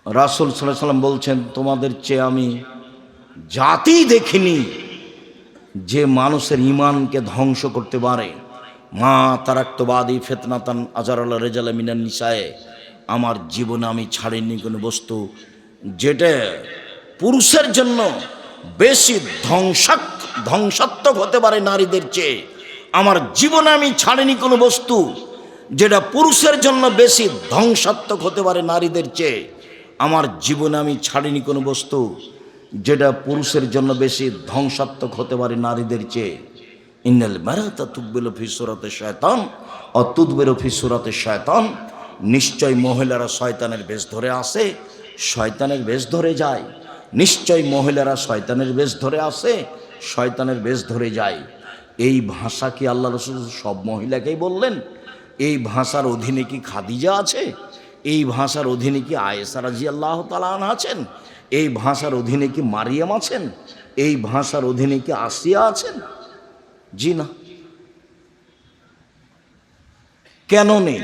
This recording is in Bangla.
রাসূল সাল্লাল্লাহু আলাইহি ওয়াসাল্লাম বলছেন, তোমাদের চেয়ে আমি জাতি দেখিনি যে মানুষের ইমানকে ধ্বংস করতে পারে। মা তারাক্তবাদী ফেতনাতান আজারাল রেজালা মিনান নিসায়ে, আমার জীবনে আমি ছাড়িনি কোনো বস্তু যেটা পুরুষের জন্য বেশি ধ্বংসাত্মক হতে পারে নারীদের চেয়ে। আমার জীবনে আমি ছাড়িনি কোনো বস্তু যেটা পুরুষের জন্য বেশি ধ্বংসাত্মক হতে পারে নারীদের চেয়ে। আমার জীবনে আমি ছাড়িনি কোনো বস্তু যেটা পুরুষের জন্য বেশি ধ্বংসাত্মক হতে পারে নারীদের চেয়ে। ইন্নাল মারাতা তুকবিলু ফি সূরাতি শায়তান ও তুদবিরু ফি সূরাতি শায়তান, নিশ্চয় মহিলারা শয়তানের বেশ ধরে আসে, শয়তানের বেশ ধরে যায়। নিশ্চয় মহিলারা শয়তানের বেশ ধরে আসে, শয়তানের বেশ ধরে যায়। এই ভাষা কি আল্লাহ রাসূল সব মহিলাকেই বললেন? এই ভাষার অধীনে কি খাদিজা আছে? এই ভাষার অধীনে কি আয়েশা রাদিয়াল্লাহু তাআলা আনহা আছেন? এই ভাষার অধীনে কি মারিয়াম আছেন? এই ভাষার অধীনে কি আসিয়া আছেন? জি না। কেন নেই?